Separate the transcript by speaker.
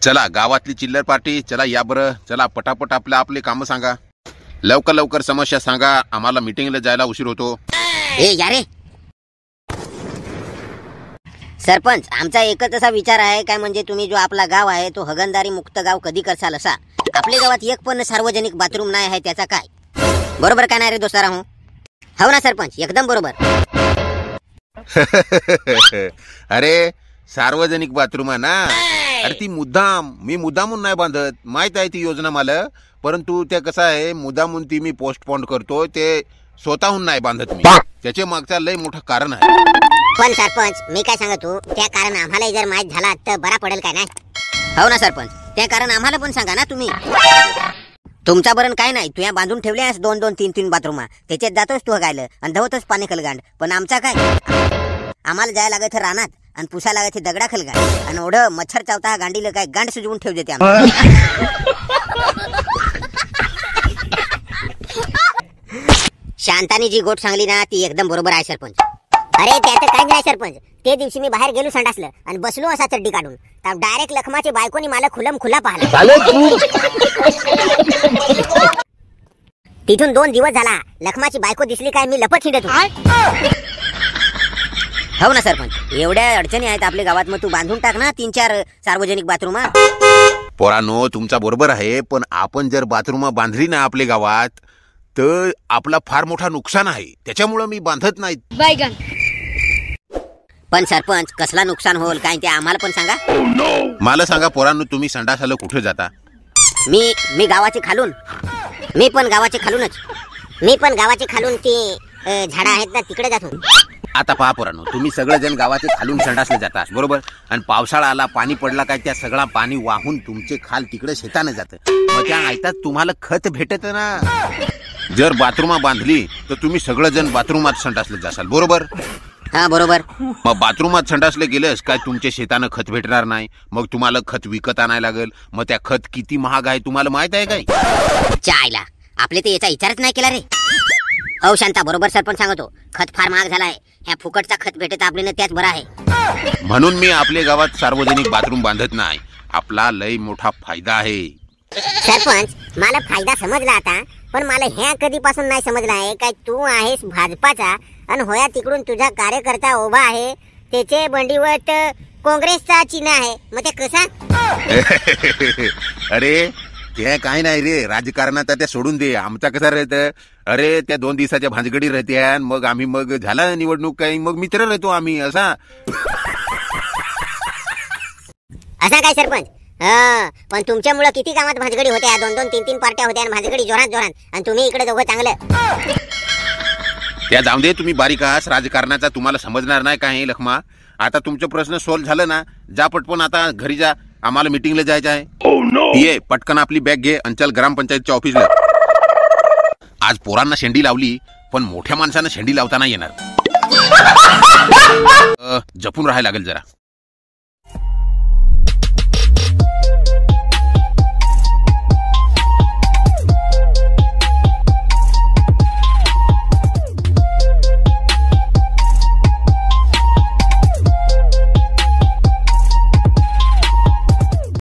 Speaker 1: चला गावातली चिल्लर पार्टी, चला या बरं, चला पटापट आपले काम सांगा, लवकर लवकर समस्या सांगा, आम्हाला मीटिंगला जायला उशीर होतो।
Speaker 2: ए यारे सरपंच, आमचा एकच असा विचार आहे काय, म्हणजे तुम्ही जो आपला गाव आहे तो हगणदारी मुक्त गाव कधी करसाल असा। आपल्या गावात एक पण सार्वजनिक बाथरूम नाही आहे, त्याचा काय? बरोबर काय नाही रे दोस्तारा? हो ना सरपंच, एकदम बरोबर।
Speaker 1: अरे सार्वजनिक बाथरूम आहे ना, अरे ती मी मुद्दामून नाही बांधत, माहित आहे ती योजना मला, परंतु ते कसं आहे मुद्दामून ती मी पोस्टपोन करतो, ते स्वतःहून नाही बांधत मी, त्याचे मागचा लय मोठं कारण आहे।
Speaker 2: पण सरपंच मी काय सांगतो, त्या कारण आम्हाला जर माहित झाला तर बरा पडेल काय नाही? हो ना सरपंच, त्या कारण आम्हाला पण सांगा ना तुम्ही। तुमचा बरं काय नाही, तू या बांधून ठेवले आहेस 2-2, 3-3 बाथरूम, त्याच्यात जातोस तू गायलं आणि धवतच पाणी खलगांड, पण आमचा काय? आम्हाला जायला लागायचं रानात आणि पुसा लागायचे दगडा खलगांड, आणि ओढं मच्छर चावता गांडीला काय गांड सुजवून ठेव देते शांतानी जी गोट सांगली ना ती एकदम बरोबर आहे सरपंच। अरे त्यात काय नाही सरपंच, ते दिवशी मी बाहेर गेलो संडासलं आणि बसलो असा चड्डी काढून, तर डायरेक्ट लखमाची बायकोनी मला खुलम खुला पाहिला। तिथून 2 दिवस झाला लखमाची बायको दिसली काय मी लपत हिंडत होतो। हो ना सरपंच, एवढ्या अडचणी आहेत आपल्या गावात, मग तू बांधून टाक ना 3-4 सार्वजनिक बाथरूम।
Speaker 1: पोरांनो तुमचा बरोबर आहे, पण आपण जर बाथरूम बांधली ना आपल्या गावात तर आपला फार मोठा नुकसान आहे, त्याच्यामुळे मी बांधत नाही।
Speaker 2: पण सरपंच कसला नुकसान होईल काय ते आम्हाला पण सांगा।
Speaker 1: मला सांगा पोरांनो, तुम्ही संडासाला कुठे जाता?
Speaker 2: मी गावाचे खालून, मी पण गावाचे खालून ते झाडा आहेत ना तिकडे जातो।
Speaker 1: आता पहा पोरांनो, तुम्ही सगळेजण गावाचे खालून संडासला जाता बरोबर, आणि पावसाळा आला पाणी पडला काय त्या सगळा पाणी वाहून तुमचे खाल तिकडे शेताने जातं, मग त्या आयतात तुम्हाला खत भेटत ना। जर बाथरूम बांधली तर तुम्ही सगळेजण बाथरूमात संडासले जासाल बरोबर?
Speaker 2: हा बरोबर।
Speaker 1: मग बाथरूमात संडासले गेलेस काय तुमच्या शेतानं खत भेटणार नाही, मग तुम्हाला खत विकत आणायला लागेल, मग त्या खत किती महाग आहे तुम्हाला माहित आहे काय?
Speaker 2: चायला आपले ते याचा विचारच नाही केला रे। हो शांता बरोबर सरपंच सांगतो, खत फार महाग झालाय, ह्या फुकटचा खत भेटत आपल्याला त्याच बरं आहे।
Speaker 1: म्हणून मी आपल्या गावात सार्वजनिक बाथरूम बांधत नाही, आपला लय मोठा फायदा आहे।
Speaker 2: सरपंच मला फायदा समजला आता, पण मला ह्या कधीपासून नाही समजला आहे काय, तू आहेस भाजपाचा आणि होया तिकडून तुझा कार्यकर्ता उभा आहे, त्याचे बंडीवर काँग्रेसचा चिन्ह आहे, मग ते कसा?
Speaker 1: अरे ते काय नाही रे, राजकारणात त्या सोडून दे, आमचा कसा राहतं, अरे त्या 2 दिवसाच्या भानगडी राहते, मग आम्ही मग झाला निवडणूक काही मग मित्र राहतो आम्ही असा
Speaker 2: काय सरपंच? पण तुमच्यामुळे किती गावात भानगडी होत्या, 2-2, 3-3 पार्ट्या होत्या आणि भानगडी जोरात, आणि तुम्ही इकडे दोघं चांगलं।
Speaker 1: त्या जाऊ दे, तुम्ही बारीक आहात राजकारणाचा, तुम्हाला समजणार नाही काय लखमा। आता तुमचं प्रश्न सॉल्व्ह झालं ना, जा पटपण आता घरी जा, आम्हाला मीटिंगला जायचं आहे। ये पटकन आपली बॅग घे आणि चल ग्रामपंचायतच्या ऑफिसला। आज पोरांना शेंडी लावली, पण मोठ्या माणसानं शेंडी लावता नाही येणार, जपून राहायला लागेल जरा।